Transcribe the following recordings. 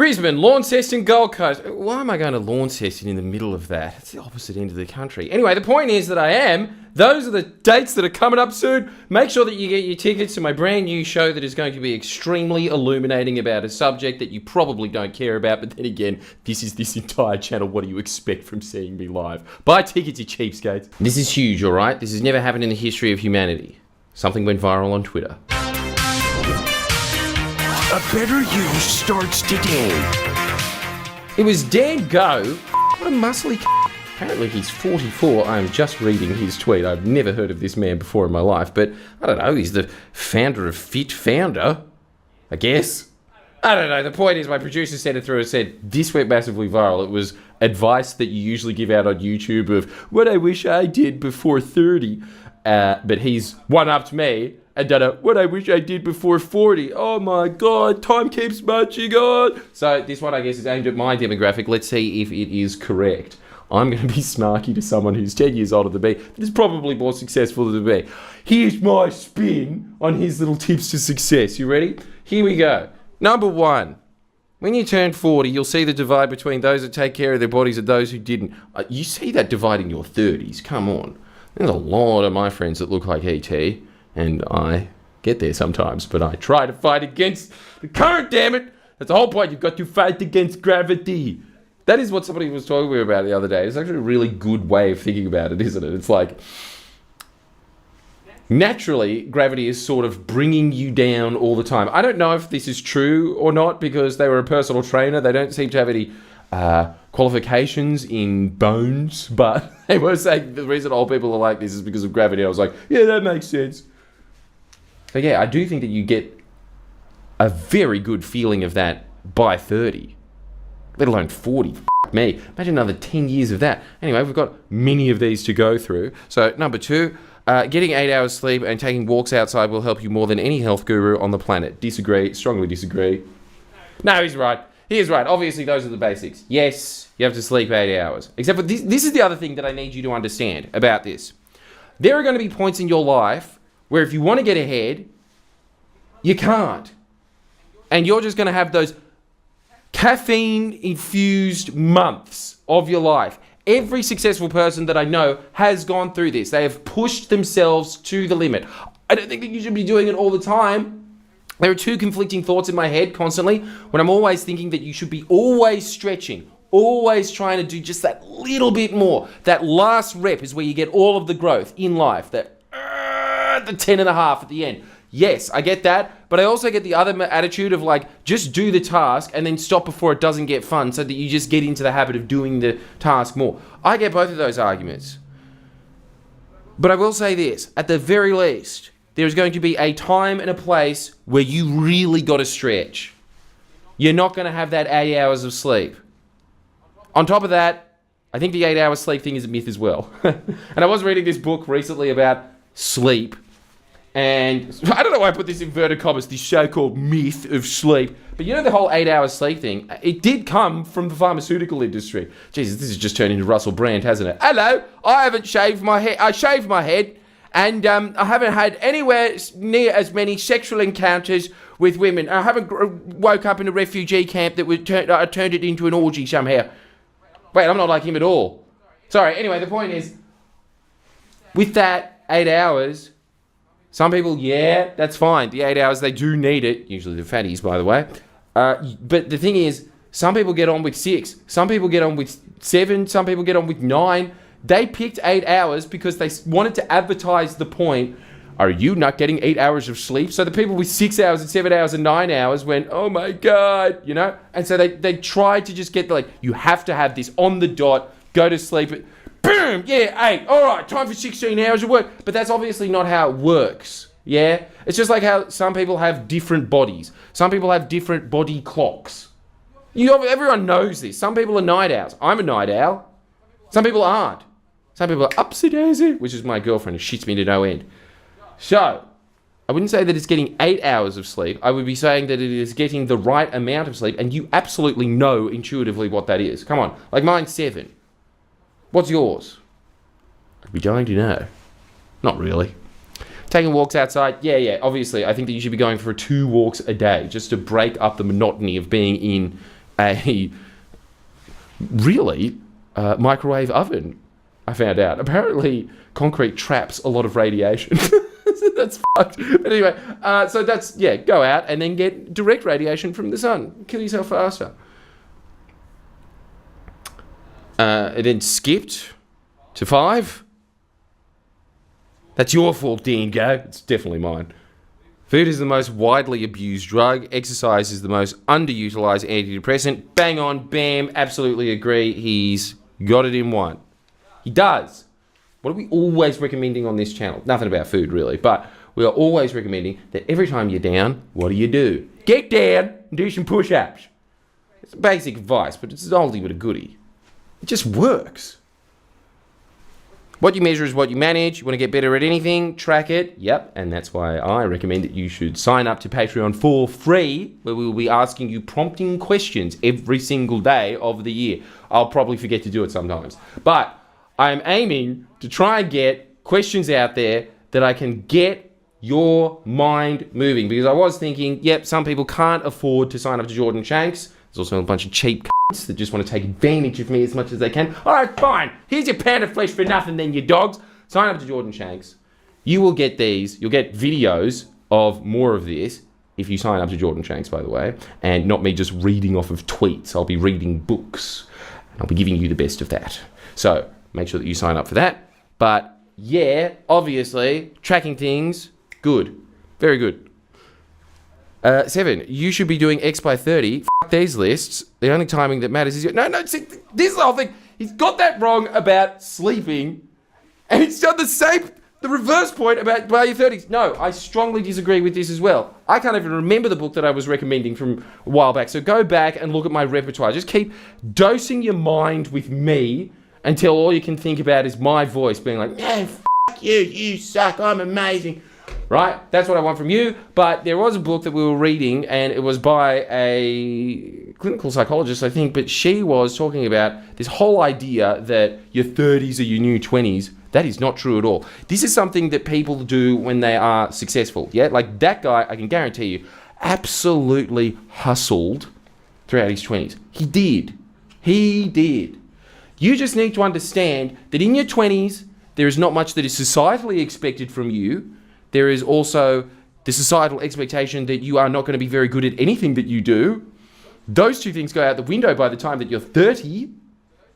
Brisbane, Launceston, Gold Coast. Why am I going to Launceston in the middle of that? It's the opposite end of the country. Anyway, the point is that I am. Those are the dates that are coming up soon. Make sure that you get your tickets to my brand new show that is going to be extremely illuminating about a subject that you probably don't care about. But then again, this is this entire channel. What do you expect from seeing me live? Buy tickets, you cheapskates. This is huge, all right? This has never happened in the history of humanity. Something went viral on Twitter. A better you starts today. It was Dan Go. What a muscly Apparently he's 44. I'm just reading his tweet. I've never heard of this man before in my life, but I don't know. He's the founder of Fit Founder, I guess. I don't know. The point is my producer sent it through and said, this went massively viral. It was advice that you usually give out on YouTube of what I wish I did before 30. But he's one-upped me and done a what I wish I did before 40. Oh my God, time keeps marching on. So this one, I guess, is aimed at my demographic. Let's see if it is correct. I'm going to be snarky to someone who's 10 years older than me, but is probably more successful than me. Here's my spin on his little tips to success. You ready? Here we go. Number 1. When you turn 40, you'll see the divide between those that take care of their bodies and those who didn't. You see that divide in your 30s. Come on. There's a lot of my friends that look like E.T., and I get there sometimes, but I try to fight against the current, damn it. That's the whole point. You've got to fight against gravity. That is what somebody was talking to me about the other day. It's actually a really good way of thinking about it, isn't it? It's like, naturally, gravity is sort of bringing you down all the time. I don't know if this is true or not because they were a personal trainer. They don't seem to have any qualifications in bones, but they were saying the reason old people are like this is because of gravity. I was like, yeah, that makes sense. So yeah, I do think that you get a very good feeling of that by 30. Let alone 40. F*** me. Imagine another 10 years of that. Anyway, we've got many of these to go through. So, number 2, getting 8 hours sleep and taking walks outside will help you more than any health guru on the planet. Disagree. Strongly disagree. No, he's right. He is right. Obviously, those are the basics. Yes, you have to sleep 8 hours. Except for this is the other thing that I need you to understand about this. There are going to be points in your life where if you want to get ahead, you can't. And you're just going to have those caffeine-infused months of your life. Every successful person that I know has gone through this. They have pushed themselves to the limit. I don't think that you should be doing it all the time. There are two conflicting thoughts in my head constantly when I'm always thinking that you should be always stretching, always trying to do just that little bit more. That last rep is where you get all of the growth in life. The 10 and a half at the end. Yes, I get that, but I also get the other attitude of like, just do the task and then stop before it doesn't get fun so that you just get into the habit of doing the task more. I get both of those arguments. But I will say this, at the very least, there's going to be a time and a place where you really got to stretch. You're not going to have that 8 hours of sleep. On top of that, I think the 8 hour sleep thing is a myth as well. And I was reading this book recently about sleep. And I don't know why I put this inverted commas, this so-called myth of sleep. But you know the whole 8 hour sleep thing? It did come from the pharmaceutical industry. Jesus, this has just turned into Russell Brand, hasn't it? Hello, I haven't shaved my head. I shaved my head. And I haven't had anywhere near as many sexual encounters with women. I haven't woke up in a refugee camp that I turned it into an orgy somehow. Wait, I'm not like him at all. Sorry, anyway, the point is, with that 8 hours... Some people, yeah, that's fine. The 8 hours, they do need it. Usually the fatties, by the way. But the thing is, some people get on with 6. Some people get on with 7. Some people get on with 9. They picked 8 hours because they wanted to advertise the point, are you not getting 8 hours of sleep? So the people with 6 hours and 7 hours and 9 hours went, oh my God, you know? And so they tried to just get, like, you have to have this on the dot, go to sleep at... Boom! Yeah, 8. All right, time for 16 hours of work. But that's obviously not how it works, yeah? It's just like how some people have different bodies. Some people have different body clocks. Everyone knows this. Some people are night owls. I'm a night owl. Some people aren't. Some people are upsy-daisy, which is my girlfriend who shits me to no end. So, I wouldn't say that it's getting 8 hours of sleep. I would be saying that it is getting the right amount of sleep, and you absolutely know intuitively what that is. Come on. Like mine's 7. What's yours? I'd be dying to know. Not really. Taking walks outside, yeah, obviously. I think that you should be going for 2 walks a day just to break up the monotony of being in a microwave oven, I found out. Apparently, concrete traps a lot of radiation. That's fucked. But anyway, so that's, go out and then get direct radiation from the sun. Kill yourself faster. It then skipped to 5. That's your fault, Dingo. It's definitely mine. Food is the most widely abused drug. Exercise is the most underutilized antidepressant. Bang on, bam, absolutely agree. He's got it in one. He does. What are we always recommending on this channel? Nothing about food, really, but we are always recommending that every time you're down, what do? Get down and do some push-ups. It's basic advice, but it's an oldie but a goodie. It just works. What you measure is what you manage. You want to get better at anything, track it. Yep, and that's why I recommend that you should sign up to Patreon for free, where we will be asking you prompting questions every single day of the year. I'll probably forget to do it sometimes. But I'm aiming to try and get questions out there that I can get your mind moving. Because I was thinking, some people can't afford to sign up to Jordan Shanks. There's also a bunch of cheap that just want to take advantage of me as much as they can. All right, fine. Here's your pound of flesh for nothing then, you dogs. Sign up to Jordan Shanks. You will get these. You'll get videos of more of this if you sign up to Jordan Shanks, by the way, and not me just reading off of tweets. I'll be reading books, and I'll be giving you the best of that. So make sure that you sign up for that. But obviously, tracking things, good. Very good. 7, you should be doing X by 30. Fuck these lists. The only timing that matters is... see, this is the whole thing. He's got that wrong about sleeping, and he's done the reverse point about by your 30s. No, I strongly disagree with this as well. I can't even remember the book that I was recommending from a while back, so go back and look at my repertoire. Just keep dosing your mind with me until all you can think about is my voice being like, man, fuck you, you suck, I'm amazing. Right? That's what I want from you. But there was a book that we were reading, and it was by a clinical psychologist, I think, but she was talking about this whole idea that your 30s are your new 20s. That is not true at all. This is something that people do when they are successful. Yeah? Like that guy, I can guarantee you, absolutely hustled throughout his 20s. He did. You just need to understand that in your 20s, there is not much that is societally expected from you. There is also the societal expectation that you are not going to be very good at anything that you do. Those two things go out the window by the time that you're 30.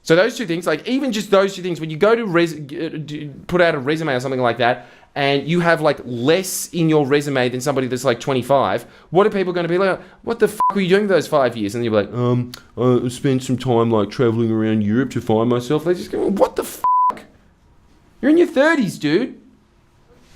So those two things, like even just those two things, when you go to put out a resume or something like that, and you have like less in your resume than somebody that's like 25, what are people going to be like? What the fuck were you doing those 5 years? And you're like, I spent some time like traveling around Europe to find myself. They just go, what the fuck? You're in your 30s, dude.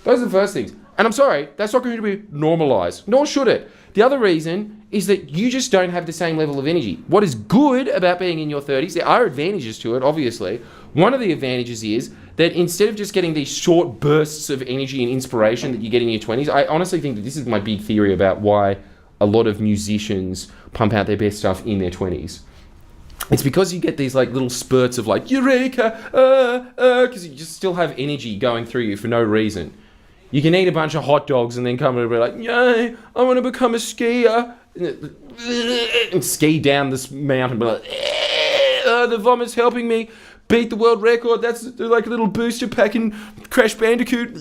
Those are the first things. And I'm sorry, that's not going to be normalized, nor should it. The other reason is that you just don't have the same level of energy. What is good about being in your 30s, there are advantages to it, obviously. One of the advantages is that instead of just getting these short bursts of energy and inspiration that you get in your 20s, I honestly think that this is my big theory about why a lot of musicians pump out their best stuff in their 20s. It's because you get these like little spurts of like, eureka, because you just still have energy going through you for no reason. You can eat a bunch of hot dogs and then come and be like, yay, I want to become a skier. And ski down this mountain. Be like, the vomit's helping me beat the world record. That's like a little booster pack in Crash Bandicoot.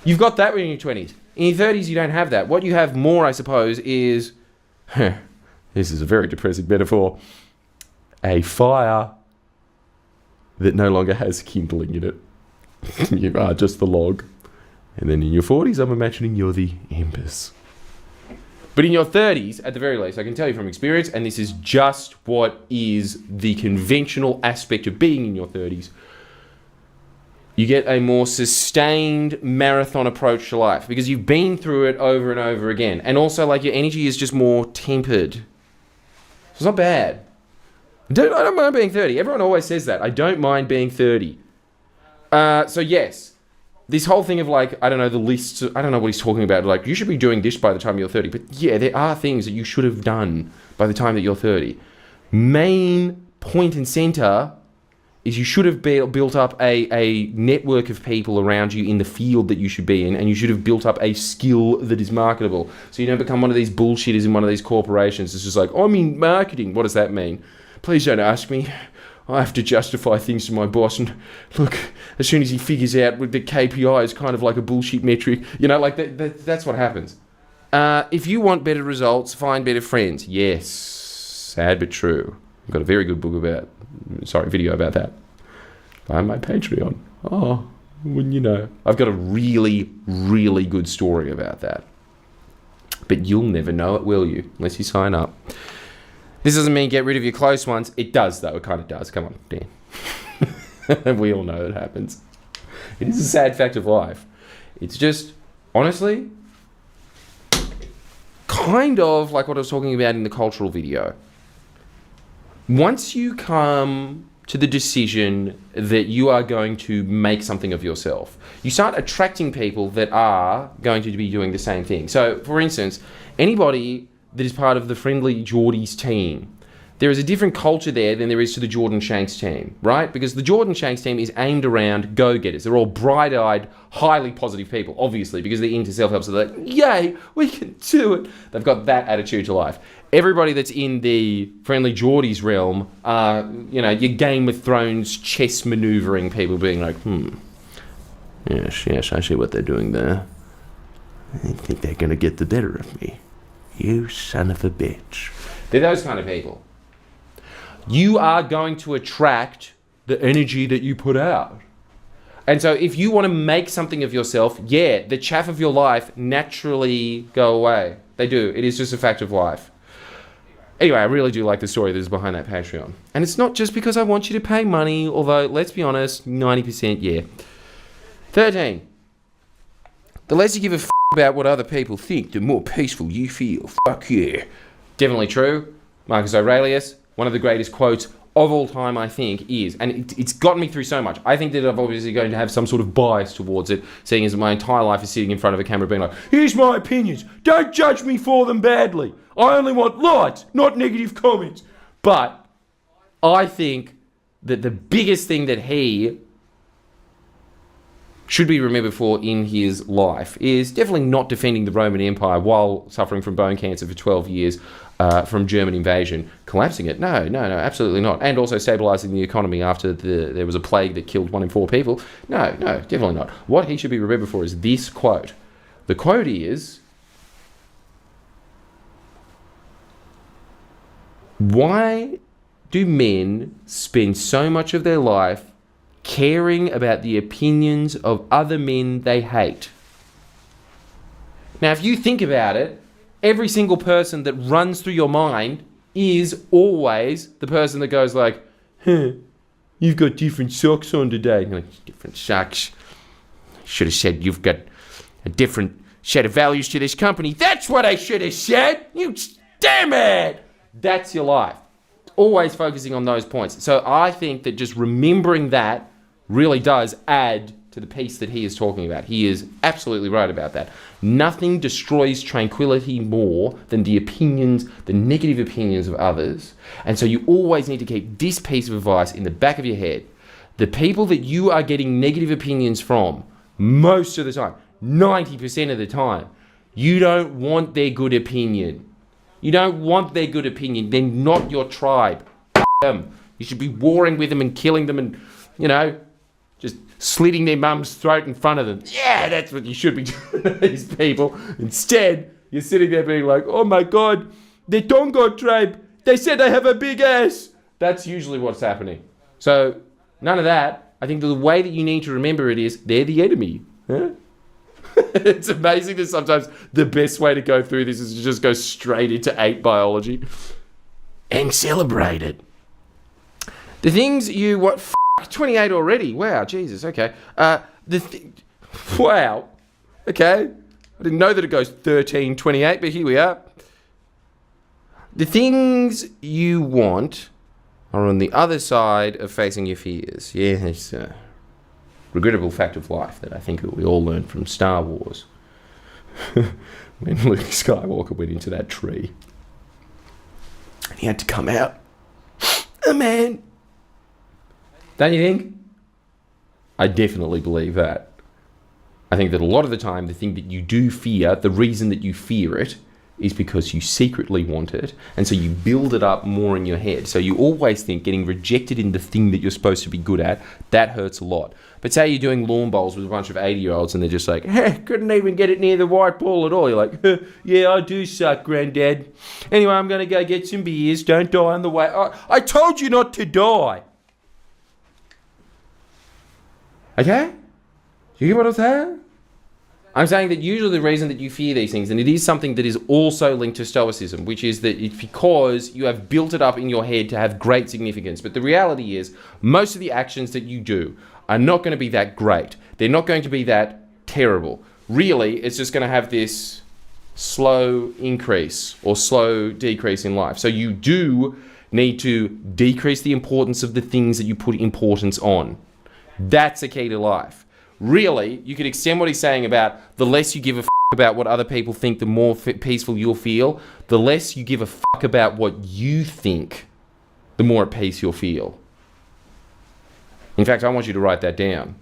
You've got that when you're in your 20s. In your 30s, you don't have that. What you have more, I suppose, is... this is a very depressing metaphor. A fire that no longer has kindling in it. You are just the log. And then in your 40s, I'm imagining you're the embers. But in your 30s, at the very least, I can tell you from experience, and this is just what is the conventional aspect of being in your 30s, you get a more sustained marathon approach to life because you've been through it over and over again. And also, like, your energy is just more tempered. So it's not bad. I don't mind being 30. Everyone always says that. I don't mind being 30. So yes, this whole thing of like, I don't know, the lists, I don't know what he's talking about. Like, you should be doing this by the time you're 30. But yeah, there are things that you should have done by the time that you're 30. Main point and center is you should have built up a network of people around you in the field that you should be in, and you should have built up a skill that is marketable. So you don't become one of these bullshitters in one of these corporations. It's just like, I'm in marketing. What does that mean? Please don't ask me. I have to justify things to my boss. And look, as soon as he figures out the KPI is kind of like a bullshit metric, that's what happens. If you want better results, find better friends. Yes, sad but true. I've got a very good video about that. Find my Patreon. Oh, wouldn't you know? I've got a really, really good story about that. But you'll never know it, will you? Unless you sign up. This doesn't mean get rid of your close ones. It does, though. It kind of does. Come on, Dan. We all know it happens. It is a sad fact of life. It's just, honestly, kind of like what I was talking about in the cultural video. Once you come to the decision that you are going to make something of yourself, you start attracting people that are going to be doing the same thing. So, for instance, anybody that is part of the Friendly Geordies team, there is a different culture there than there is to the Jordan Shanks team, right? Because the Jordan Shanks team is aimed around go-getters. They're all bright-eyed, highly positive people, obviously, because they're into self-help. So they're like, yay, we can do it. They've got that attitude to life. Everybody that's in the Friendly Geordies realm are, your Game of Thrones chess maneuvering people being like, yes, I see what they're doing there. I think they're going to get the better of me. You son of a bitch. They're those kind of people. You are going to attract the energy that you put out. And so if you want to make something of yourself, the chaff of your life naturally go away. They do. It is just a fact of life. Anyway, I really do like the story that is behind that Patreon. And it's not just because I want you to pay money, although, let's be honest, 90% yeah. 13. The less you give a about what other people think, the more peaceful you feel. Fuck yeah. Definitely true. Marcus Aurelius, one of the greatest quotes of all time, I think, is, and it's gotten me through so much. I think that I'm obviously going to have some sort of bias towards it, seeing as my entire life is sitting in front of a camera being like, here's my opinions. Don't judge me for them badly. I only want light, not negative comments. But I think that the biggest thing that he should be remembered for in his life is definitely not defending the Roman Empire while suffering from bone cancer for 12 years from German invasion, collapsing it. No, absolutely not. And also stabilizing the economy after there was a plague that killed 1 in 4 people. No, definitely not. What he should be remembered for is this quote. The quote is, why do men spend so much of their life caring about the opinions of other men they hate? Now, if you think about it, every single person that runs through your mind is always the person that goes like, you've got different socks on today. And you're like, different socks? Should have said you've got a different set of values to this company. That's what I should have said. You damn it. That's your life. Always focusing on those points. So I think that just remembering that really does add to the peace that he is talking about. He is absolutely right about that. Nothing destroys tranquility more than the negative opinions of others. And so you always need to keep this piece of advice in the back of your head. The people that you are getting negative opinions from, most of the time, 90% of the time, you don't want their good opinion. You don't want their good opinion. They're not your tribe. Them. You should be warring with them and killing them and, just slitting their mum's throat in front of them. Yeah, that's what you should be doing to these people. Instead, you're sitting there being like, oh my God, the Tongo tribe, they said I have a big ass. That's usually what's happening. So, none of that. I think the way that you need to remember it is, they're the enemy. Huh? It's amazing that sometimes the best way to go through this is to just go straight into 8 biology and celebrate it. The things you... 28 already. Wow, Jesus, okay. Wow. Okay. I didn't know that it goes 13, 28, but here we are. The things you want are on the other side of facing your fears. Yeah, it's a regrettable fact of life that I think that we all learned from Star Wars. When Luke Skywalker went into that tree. And he had to come out. A man. Don't you think? I definitely believe that. I think that a lot of the time, the thing that you do fear, the reason that you fear it, is because you secretly want it, and so you build it up more in your head. So you always think getting rejected in the thing that you're supposed to be good at, that hurts a lot. But say you're doing lawn bowls with a bunch of 80-year-olds and they're just like, couldn't even get it near the white ball at all. You're like, yeah, I do suck, granddad. Anyway, I'm going to go get some beers. Don't die on the way. I told you not to die. Okay? You get what I'm saying? I'm saying that usually the reason that you fear these things, and it is something that is also linked to Stoicism, which is that it's because you have built it up in your head to have great significance. But the reality is, most of the actions that you do are not going to be that great. They're not going to be that terrible. Really, it's just going to have this slow increase or slow decrease in life. So you do need to decrease the importance of the things that you put importance on. That's the key to life. Really, you could extend what he's saying about the less you give a about what other people think, the more peaceful you'll feel. The less you give a about what you think, the more at peace you'll feel. In fact, I want you to write that down.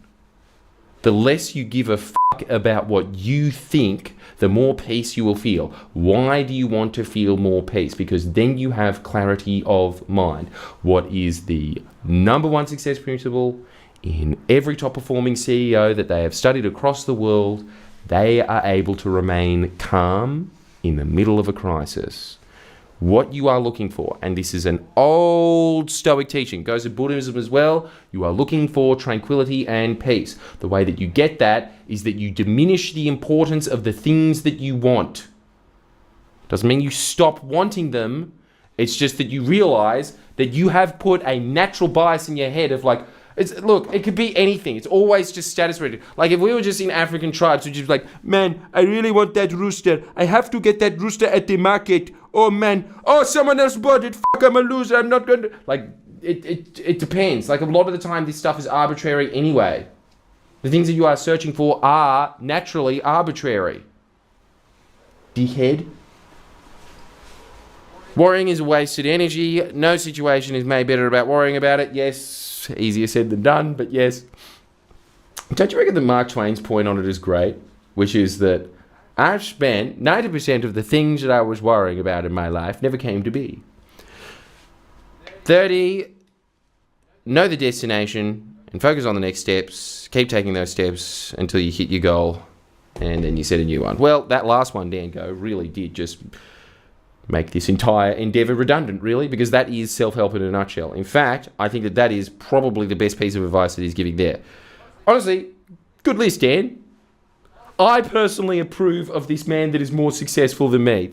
The less you give a about what you think, the more peace you will feel. Why do you want to feel more peace? Because then you have clarity of mind. What is the number one success principle in every top performing CEO that they have studied across the world? They are able to remain calm in the middle of a crisis. What you are looking for, and this is an old Stoic teaching, goes to Buddhism as well, you are looking for tranquility and peace. The way that you get that is that you diminish the importance of the things that you want. Doesn't mean you stop wanting them, it's just that you realize that you have put a natural bias in your head of like, look, it could be anything. It's always just status rated. Like if we were just in African tribes, we'd just be like, man, I really want that rooster. I have to get that rooster at the market. Oh man, oh someone else bought it. Fuck, I'm a loser. I'm not going to. Like it depends. Like a lot of the time, this stuff is arbitrary anyway. The things that you are searching for are naturally arbitrary. Dickhead. Worrying is wasted energy. No situation is made better about worrying about it. Yes. Easier said than done, but yes. Don't you reckon that Mark Twain's point on it is great? Which is that I've spent 90% of the things that I was worrying about in my life never came to be. 30, know the destination and focus on the next steps. Keep taking those steps until you hit your goal and then you set a new one. Well, that last one, Dan Go, really did just make this entire endeavor redundant, really, because that is self-help in a nutshell. In fact, I think that that is probably the best piece of advice that he's giving there. Honestly, good list, Dan. I personally approve of this man that is more successful than me.